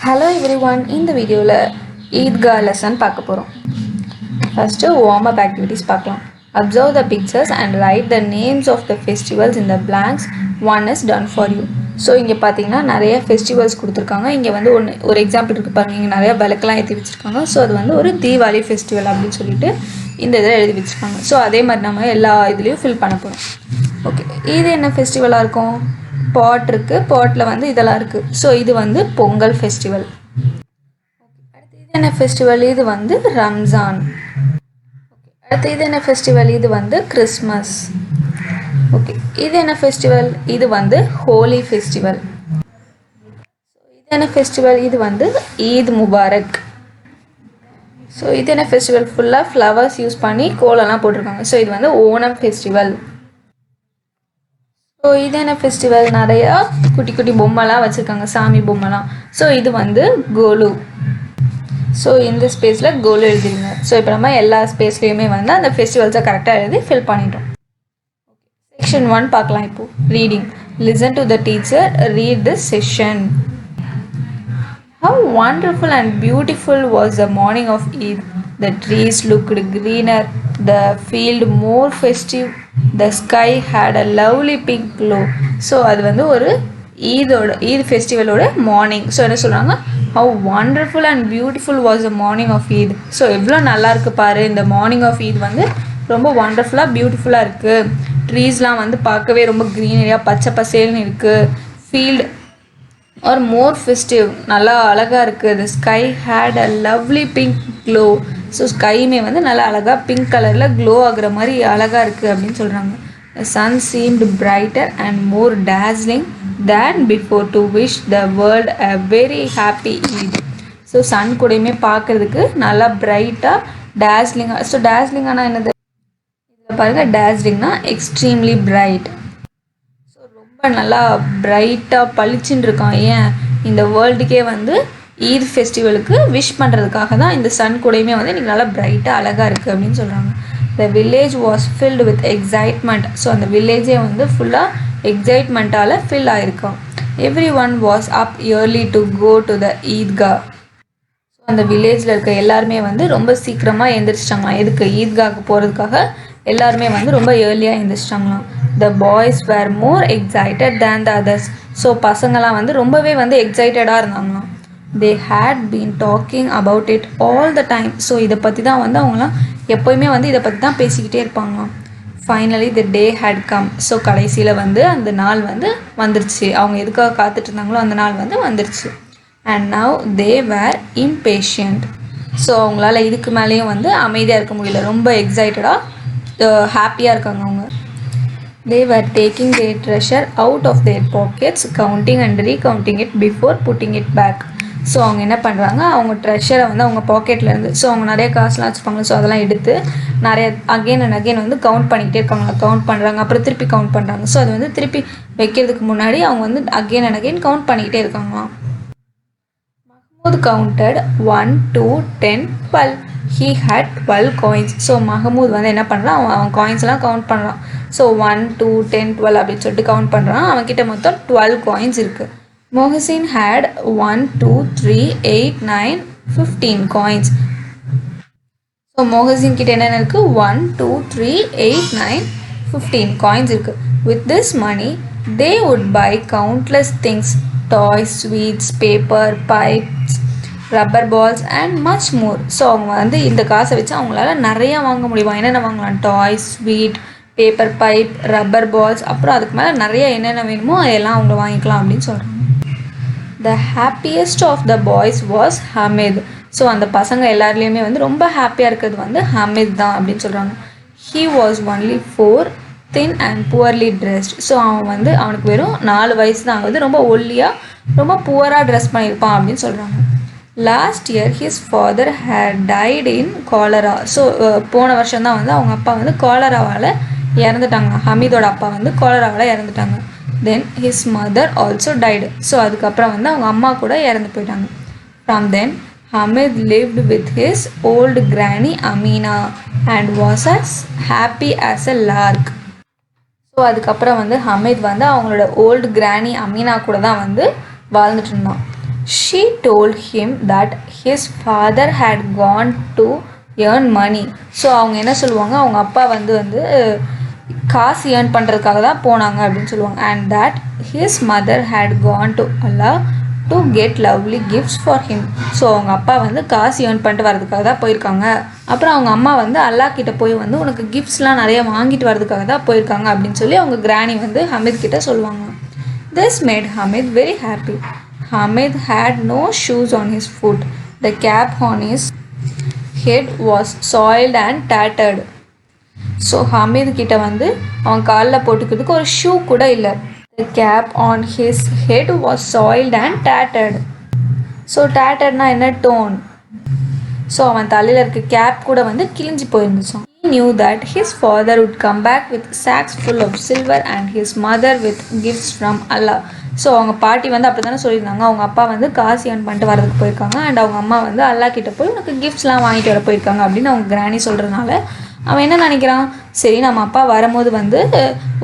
Hello everyone, இந்த வீடியோவில் Idgah lesson பார்க்க போகிறோம். ஃபஸ்ட்டு வார்ம் அப் ஆக்டிவிட்டிஸ் பார்க்கலாம். Observe the pictures and write the names of the festivals in the blanks. One is done for you. So இங்கே பார்த்தீங்கன்னா நிறைய festivals கொடுத்துருக்காங்க. இங்கே வந்து ஒரு எக்ஸாம்பிள் இருக்குது பாருங்கள். இங்கே நிறையா விளக்கெல்லாம் ஏற்றி வச்சுருக்காங்க. ஸோ அது வந்து ஒரு தீபாவளி ஃபெஸ்டிவல் அப்படின்னு சொல்லிட்டு இந்த இதில் எழுதி வச்சுருக்காங்க. ஸோ அதே மாதிரி நம்ம எல்லா இதுலேயும் ஃபில் பண்ண போகிறோம். ஓகே, இது என்ன ஃபெஸ்டிவலாக இருக்கும்? பாட் இருக்குது, பாட்டில் வந்து இதெல்லாம் இருக்குது. ஸோ இது வந்து பொங்கல் ஃபெஸ்டிவல். அடுத்து இது என்ன ஃபெஸ்டிவல்? இது வந்து ரம்ஜான். அடுத்து இது என்ன ஃபெஸ்டிவல்? இது வந்து கிறிஸ்மஸ். ஓகே, இது என்ன ஃபெஸ்டிவல்? இது வந்து ஹோலி ஃபெஸ்டிவல். இது என்ன ஃபெஸ்டிவல்? இது வந்து ஈத் முபாரக். ஸோ இது என்ன ஃபெஸ்டிவல்? ஃபுல்லாக ஃப்ளவர்ஸ் யூஸ் பண்ணி கோலம்லாம் போட்டிருக்காங்க. ஸோ இது வந்து ஓணம் ஃபெஸ்டிவல். ஸோ இது என்ன ஃபெஸ்டிவல்? நிறையா குட்டி குட்டி பொம்மைலாம் வச்சுருக்காங்க, சாமி பொம்மைலாம். ஸோ இது வந்து கோலு. ஸோ இந்த ஸ்பேஸில் கோலு எழுதிருங்க. ஸோ இப்போ நம்ம எல்லா ஸ்பேஸ்லேயுமே வந்து அந்த ஃபெஸ்டிவல்ஸை கரெக்டாக எழுதி ஃபில் பண்ணிட்டோம். செக்ஷன் 1 பார்க்கலாம். இப்போது reading. Listen to the teacher read this session. How wonderful and beautiful was the morning of Eid. The trees looked greener, the field more festive, the sky had a lovely pink glow. So அது வந்து ஒரு Eid ஃபெஸ்டிவலோட morning. So என்ன சொல்கிறாங்க? How wonderful and beautiful was the morning of Eid. So எவ்வளோ நல்லா இருக்குது பாரு, இந்த மார்னிங் ஆஃப் ஈத் வந்து ரொம்ப ஒண்டர்ஃபுல்லாக பியூட்டிஃபுல்லாக இருக்குது. ட்ரீஸ்லாம் வந்து பார்க்கவே ரொம்ப க்ரீனரியாக பச்சை பசேல்னு இருக்குது. ஃபீல்டு ஆர் மோர் ஃபெஸ்டிவ், நல்லா அழகாக இருக்குது. The sky had a lovely pink glow. So ஸ்கையுமே வந்து நல்லா அழகாக பிங்க் கலரில் க்ளோ ஆகுற மாதிரி அழகாக இருக்குது அப்படின்னு சொல்கிறாங்க. The sun seemed brighter and more dazzling than before to wish the world a very happy Eid. So sun கூடயுமே பார்க்குறதுக்கு நல்லா பிரைட்டாக டேஸ்லிங்காக. ஸோ டேஸ்லிங்கானா என்னது? இதில் பாருங்கள், டேஸ்லிங்னா எக்ஸ்ட்ரீம்லி பிரைட். நல்லா பிரைட்டாக பளிச்சுன்னு இருக்கான். ஏன்? இந்த வேர்ல்டுக்கே வந்து ஈத் ஃபெஸ்டிவலுக்கு விஷ் பண்ணுறதுக்காக தான் இந்த சன் கூடயுமே வந்து இன்றைக்கி நல்லா பிரைட்டாக அழகாக இருக்குது அப்படின்னு சொல்கிறாங்க. The village was filled with excitement. So அந்த வில்லேஜே வந்து ஃபுல்லாக எக்ஸைட்மெண்ட்டால் ஃபில் ஆகிருக்கான். Everyone was up early to go to the Eidgah. So அந்த வில்லேஜில் இருக்க எல்லாருமே வந்து ரொம்ப சீக்கிரமாக எழுந்திரிச்சிட்டாங்களாம். எதுக்கு? ஈத்காவுக்கு போகிறதுக்காக எல்லாருமே வந்து ரொம்ப ஏர்லியாக எழுந்திரிச்சிட்டாங்களாம். The boys were more excited than the others. So பசங்களாம் வந்து ரொம்பவே வந்து எக்ஸைட்டடாக இருந்தாங்களாம். They had been talking about it all the time. So இதை பற்றி தான் வந்து அவங்களாம் எப்போயுமே வந்து இதை பற்றி தான் பேசிக்கிட்டே இருப்பாங்களாம். Finally the day had come. So கடைசியில் வந்து அந்த நாள் வந்து வந்துருச்சு. அவங்க எதுக்காக காத்துட்டு இருந்தாங்களோ அந்த நாள் வந்து வந்துருச்சு. And now they were impatient. So அவங்களால இதுக்கு மேலேயும் வந்து அமைதியாக இருக்க முடியல. ரொம்ப எக்ஸைட்டடாக ஹாப்பியாக இருக்காங்க அவங்க. They were taking their treasure out of their pockets, counting and recounting it before putting it back. So அவங்க என்ன பண்ணுறாங்க? அவங்க ட்ரெஷரை வந்து அவங்க பாக்கெட்லேருந்து, ஸோ அவங்க நிறைய காசுலாம் வச்சுருப்பாங்க. ஸோ அதெல்லாம் எடுத்து நிறைய அகெயின் அண்ட் அகெயின் வந்து கவுண்ட் பண்ணிக்கிட்டே இருக்காங்க. கவுண்ட் பண்ணுறாங்க, அப்புறம் திருப்பி கவுண்ட் பண்ணுறாங்க. ஸோ அது வந்து திருப்பி வைக்கிறதுக்கு முன்னாடி அவங்க வந்து அகெயின் அண்ட் அகெயின் கவுண்ட் பண்ணிக்கிட்டே இருக்காங்களாம். Mahmood counted 1 2 10 12. He had 12 coins. So Mahmood வந்து என்ன பண்ணுறான்? அவன் காயின்ஸ்லாம் கவுண்ட் பண்ணுறான். ஸோ 1 2 10 12 அப்படின்னு சொல்லிட்டு கவுண்ட் பண்ணுறான். அவன்கிட்ட மொத்தம் 12 காயின்ஸ் இருக்குது. Mohsin had 1 2 3 8 9 15 coins. So Mohsin கிட்ட என்னென்ன இருக்குது? 1 2 3 8 9 15 காயின்ஸ் இருக்குது. With this money they would buy countless things, toys, sweets, paper, pipes, rubber balls and much more. So அவங்க வந்து இந்த காசை வச்சு அவங்களால நிறையா வாங்க முடியுமா? என்னென்ன வாங்கலாம்? Toys, sweet, paper pipe, rubber balls, அப்புறம் அதுக்கு மேலே நிறைய என்னென்ன வேணுமோ அதெல்லாம் அவங்க வாங்கிக்கலாம் அப்படின்னு சொல்கிறாங்க. The happiest of the boys was Hamid. So அந்த பசங்க எல்லாருலேயுமே வந்து ரொம்ப ஹாப்பியாக இருக்கிறது வந்து ஹமீத் தான் அப்படின்னு சொல்கிறாங்க. He was only 4, thin and poorly dressed. So அவன் வந்து அவனுக்கு வெறும் 4 வயசு தான் ஆகுது. ரொம்ப ஒல்லியாக ரொம்ப புவராக ட்ரெஸ் பண்ணியிருப்பான் அப்படின்னு சொல்கிறாங்க. Last year his father had died in cholera. So போன வருஷம் தான் வந்து அவங்க அப்பா வந்து காலராவால் இறந்துட்டாங்க. ஹமீதோட அப்பா வந்து காலராவால் இறந்துட்டாங்க. Then his mother also died. So அதுக்கப்புறம் வந்து அவங்க அம்மா கூட இறந்து போயிட்டாங்க. From then Hamid lived with his old granny Amina and was as happy as a lark. So அதுக்கப்புறம் வந்து ஹமீத் வந்து அவங்களோட ஓல்டு கிராணி அமீனா கூட தான் வந்து வாழ்ந்துட்டு இருந்தான். She told him that his father had gone to earn money. So அவங்க என்ன சொல்லுவாங்க, அவங்க அப்பா வந்து காசு ஏர்ன் பண்ணுறதுக்காக தான் போனாங்க அப்படின்னு சொல்லுவாங்க. And that his mother had gone to Allah to get lovely gifts for him. So அவங்க அப்பா வந்து காசு ஏர்ன் பண்ணிட்டு வரதுக்காக தான் போயிருக்காங்க. அப்புறம் அவங்க அம்மா வந்து அல்லா கிட்ட போய் வந்து உனக்கு கிஃப்ட்ஸ்லாம் நிறைய வாங்கிட்டு வரதுக்காக தான் போயிருக்காங்க அப்படின்னு சொல்லி அவங்க கிராணி வந்து ஹமீத் கிட்ட சொல்லுவாங்க. This made Hamid very happy. Hamid had no shoes on his foot. The cap on his head was soiled and tattered. So Hamid கிட்ட வந்து அவன் காலில் போட்டுக்கிறதுக்கு ஒரு ஷூ கூட இல்லை. The cap on his head was soiled and tattered. So tatteredனா என்ன, torn. So அவன் தலையில் இருக்க கேப் கூட வந்து கிழிஞ்சு போயிருந்துச்சான். He knew that his father would come back with sacks full of silver and his mother with gifts from Allah. So அவங்க பாட்டி வந்து அப்படி தானே சொல்லியிருந்தாங்க, அவங்க அப்பா வந்து காசு ஏர்ன் பண்ணிட்டு வரதுக்கு போயிருக்காங்க அண்ட் அவங்க அம்மா வந்து அல்லா கிட்ட போய் உனக்கு கிஃப்ட்ஸ்லாம் வாங்கிட்டு வர போயிருக்காங்க அப்படின்னு அவங்க கிராணி சொல்கிறதுனால அவன் என்ன நினைக்கிறான், சரி நம்ம அப்பா வரும்போது வந்து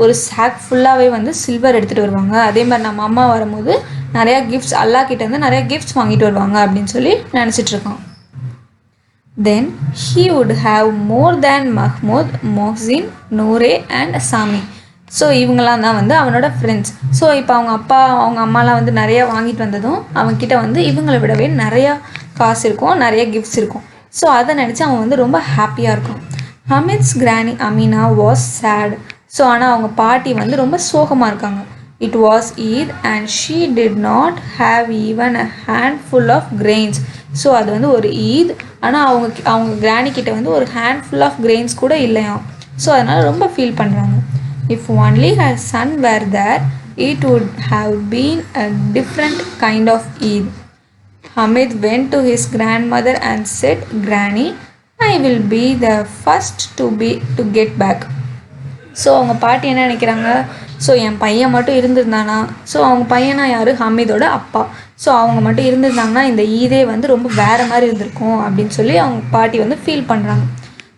ஒரு சாக் ஃபுல்லாகவே வந்து சில்வர் எடுத்துகிட்டு வருவாங்க, அதே மாதிரி நம்ம அம்மா வரும்போது நிறையா கிஃப்ட்ஸ் அல்லா கிட்ட இருந்து நிறையா கிஃப்ட்ஸ் வாங்கிட்டு வருவாங்க அப்படின்னு சொல்லி நினச்சிட்ருக்கான். Then he would have more than Mahmoud, Mohsin, Noore and Sami. So இவங்களாம் தான் வந்து அவனோட ஃப்ரெண்ட்ஸ். ஸோ இப்போ அவங்க அப்பா அவங்க அம்மாலாம் வந்து நிறையா வாங்கிட்டு வந்ததும் அவன்கிட்ட வந்து இவங்களை விடவே நிறையா காசு இருக்கும், நிறைய கிஃப்ட்ஸ் இருக்கும். ஸோ அதை நினச்சி அவன் வந்து ரொம்ப ஹாப்பியாக இருக்கும். Hamid's granny Amina was sad. So ஆனால் அவங்க பாட்டி வந்து ரொம்ப சோகமாக இருக்காங்க. It was Eid and she did not have even a handful of grains. So அது வந்து ஒரு ஈத், ஆனால் அவங்க கிராணி கிட்ட வந்து ஒரு ஹேண்ட்ஃபுல் ஆஃப் கிரெயின்ஸ் கூட இல்லையாம். ஸோ அதனால் ரொம்ப ஃபீல் பண்ணுறாங்க. If only her son were there, it would have been a different kind of Eid. Hamid went to his grandmother and said, Granny, I will be the first to get back. So அவங்க பாட்டி என்ன நினைக்கிறாங்க, so என் பையன் மட்டும் இருந்திருந்தானா, so அவங்க பையனா யார், ஹமீதோட அப்பா. ஸோ அவங்க மட்டும் இருந்திருந்தாங்கன்னா இந்த ஈதே வந்து ரொம்ப வேறு மாதிரி இருந்திருக்கும் அப்படின்னு சொல்லி அவங்க பாட்டி வந்து ஃபீல் பண்ணுறாங்க.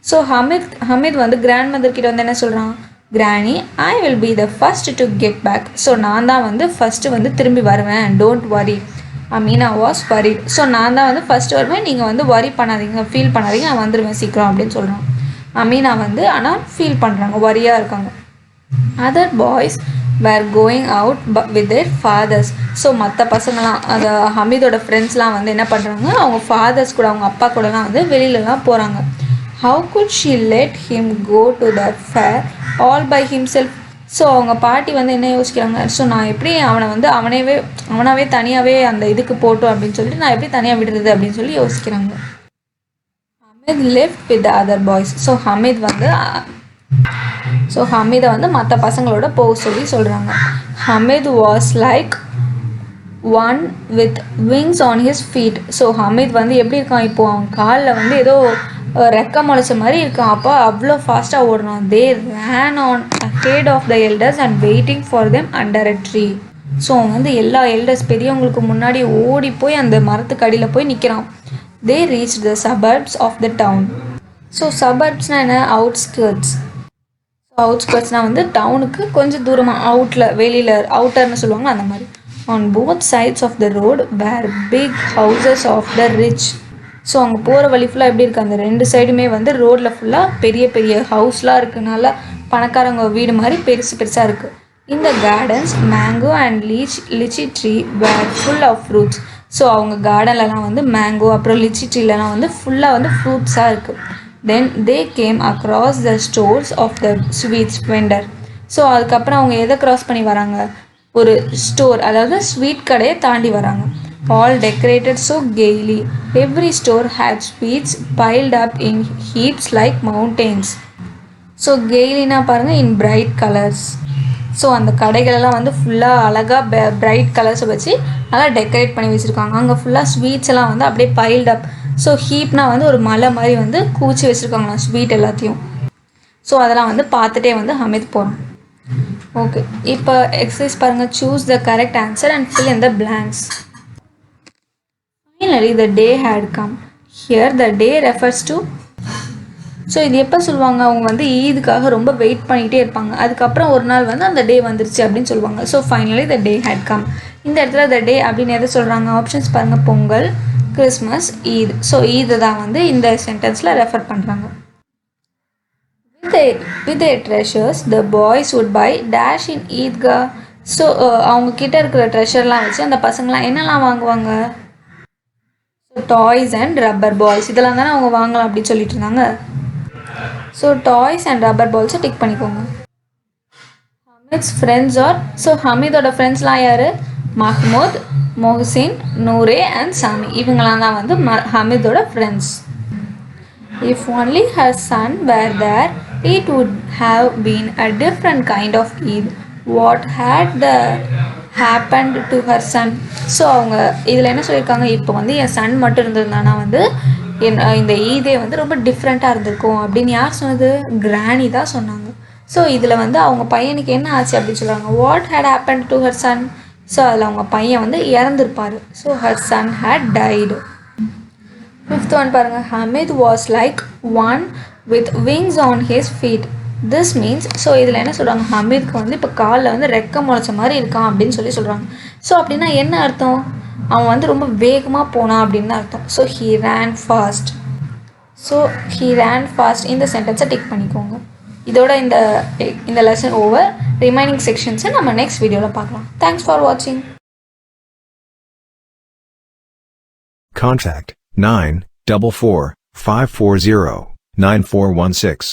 ஸோ ஹமீத் வந்து கிராண்ட் மதர் கிட்ட வந்து என்ன சொல்கிறான், granny I will be the first to get back. So நான் தான் வந்து ஃபஸ்ட்டு வந்து திரும்பி வருவேன், don't worry. Amina was worried. So நான் தான் வந்து ஃபஸ்ட்டு வருவேன், நீங்கள் வந்து வரி பண்ணாதீங்க, ஃபீல் பண்ணாதீங்க, நான் வந்துடுவேன் சீக்கிரம் அப்படின்னு சொல்கிறான். அமீனா வந்து ஆனால் ஃபீல் பண்ணுறாங்க, வரியாக இருக்காங்க. Other boys were going out with their fathers. So மற்ற பசங்களாம் அது ஹமீதோட ஃப்ரெண்ட்ஸ்லாம் வந்து என்ன பண்ணுறாங்க, அவங்க ஃபாதர்ஸ் கூட அவங்க அப்பா கூடலாம் வந்து வெளியிலலாம் போகிறாங்க. How could she let him go to that fair all by himself? So அவங்க பாட்டி வந்து என்ன யோசிக்கிறாங்க, ஸோ நான் எப்படி அவனை வந்து அவனாவே தனியாகவே அந்த இதுக்கு போட்டோம் அப்படின்னு சொல்லிட்டு நான் எப்படி தனியாக விடுறது அப்படின்னு சொல்லி யோசிக்கிறாங்க. Hamid left with the other boys. So ஹமீதை வந்து மற்ற பசங்களோட போக சொல்லி சொல்கிறாங்க. Hamid was like one with wings on his feet. So Hamid வந்து எப்படி இருக்கான், இப்போது அவன் காலில் வந்து ஏதோ ரெக்க முளைச்ச மாதிரி இருக்கான். அப்போ அவ்வளோ ஃபாஸ்ட்டாக ஓடுறான். They ran on ahead of the elders and waiting for them under a tree. So அவன் வந்து எல்லா எல்டர்ஸ் பெரியவங்களுக்கு முன்னாடி ஓடி போய் அந்த மரத்துக்கு அடியில் போய் நிற்கிறான். They reach the suburbs of the town. So சபர்ப்ஸ்னால் என்ன, அவுட்ஸ்கர்ட்ஸ். ஸோ அவுட்ஸ்கர்ட்ஸ்னால் வந்து டவுனுக்கு கொஞ்சம் தூரமாக வெளியில் அவுட்டர்னு சொல்லுவாங்க அந்த மாதிரி. On both sides of the road were big houses of the rich. So அங்கே போகிற வழி ஃபுல்லாக எப்படி இருக்குது, அந்த ரெண்டு சைடுமே வந்து ரோட்டில் ஃபுல்லாக பெரிய பெரிய ஹவுஸ்லாம் இருக்குனால பணக்காரங்க வீடு மாதிரி பெருசாக இருக்குது. இந்த gardens mango and litchi tree were full of fruits. So அவங்க கார்டன்லலாம் வந்து மேங்கோ அப்புறம் லிச்சி ட்ரீலலாம் வந்து ஃபுல்லாக வந்து ஃப்ரூட்ஸாக இருக்குது. Then they came across the stores of the sweets vendor. So அதுக்கப்புறம் அவங்க எதை க்ராஸ் பண்ணி வராங்க, ஒரு ஸ்டோர், அதாவது ஸ்வீட் கடையை தாண்டி வராங்க. All decorated so gaily. Every store had sweets piled up in heaps like mountains. So கெய்லினா பாருங்கள், இன் பிரைட் கலர்ஸ். ஸோ அந்த கடைகளெல்லாம் வந்து ஃபுல்லாக அழகாக பிரைட் கலர்ஸை வச்சு நல்லா டெக்கரேட் பண்ணி வச்சுருக்காங்க. அங்கே ஃபுல்லாக ஸ்வீட்ஸ் எல்லாம் வந்து அப்படியே பைல்ட் அப். ஸோ ஹீப்னா வந்து ஒரு மலை மாதிரி வந்து கூச்சி வச்சுருக்காங்களாம் ஸ்வீட் எல்லாத்தையும். ஸோ அதெல்லாம் வந்து பார்த்துட்டே வந்து ஹமீத் போகிறோம். ஓகே, இப்போ எக்ஸசைஸ் பாருங்கள். Choose the correct answer and fill in the blanks. Finally, the day had come. Here, the day refers to. So இது எப்போ சொல்லுவாங்க, அவங்க வந்து ஈதுக்காக ரொம்ப வெயிட் பண்ணிகிட்டே இருப்பாங்க. அதுக்கப்புறம் ஒரு நாள் வந்து அந்த டே வந்துருச்சு அப்படின்னு சொல்லுவாங்க. So finally the day had come. இந்த இடத்துல த டே அப்படின்னு எதை சொல்கிறாங்க, ஆப்ஷன்ஸ் பாருங்கள், பொங்கல், கிறிஸ்மஸ், ஈத். ஸோ ஈது தான் வந்து இந்த சென்டென்ஸில் ரெஃபர் பண்ணுறாங்க. With their treasures, the boys would buy dash in Eidgah. So அவங்க கிட்ட இருக்கிற ட்ரெஷர்லாம் வச்சு அந்த பசங்களாம் என்னெல்லாம் வாங்குவாங்க, டாய்ஸ் அண்ட் ரப்பர் பால்ஸ், இதெல்லாம் தானே அவங்க வாங்கலாம் அப்படின்னு சொல்லிட்டு இருந்தாங்க. ஸோ டாய்ஸ் அண்ட் ரப்பர் பால்ஸை டிக் பண்ணிக்கோங்க. ஹமீத்ஸ் ஃப்ரெண்ட்ஸ் ஆர், ஸோ ஹமீதோட ஃப்ரெண்ட்ஸ்லாம் யார், மஹ்மூத், மொஹசின், நூரே அண்ட் சாமி. இவங்களாம் தான் வந்து ஹமீதோட friends. If only her son were there, it would have been a different kind of Eid. What had happened to her son? So அவங்க இதில் என்ன சொல்லியிருக்காங்க, இப்போ வந்து என் சன் மட்டும் இருந்திருந்தானா வந்து இந்த ஈதே வந்து ரொம்ப டிஃப்ரெண்ட்டாக இருந்திருக்கும் அப்படின்னு யார் சொன்னது, கிராணி தான் சொன்னாங்க. ஸோ இதில் வந்து அவங்க பையனுக்கு என்ன ஆச்சு அப்படின்னு சொல்கிறாங்க, what had happen to her son. So அதில் அவங்க பையன் வந்து இறந்துருப்பார். So her son had died. Fifth one பாருங்கள், Hamid was like one with wings on his feet. This means, so இதில் என்ன சொல்கிறாங்க, ஹமீதுக்கு வந்து இப்போ காலில் வந்து ரெக்க முளைச்ச மாதிரி இருக்கான் அப்படின்னு சொல்கிறாங்க. ஸோ அப்படின்னா என்ன அர்த்தம், அவன் வந்து ரொம்ப வேகமாக போனான் அப்படின்னு அர்த்தம். So he ran fast. So he ran fast இந்த சென்டென்ஸை டிக் பண்ணிக்கோங்க. இதோட இந்த லெசன் ஓவர். ரிமைனிங் செக்ஷன்ஸை நம்ம நெக்ஸ்ட் வீடியோவில் பார்க்கலாம். தேங்க்ஸ் ஃபார் வாட்சிங். Contact 944 540 9416.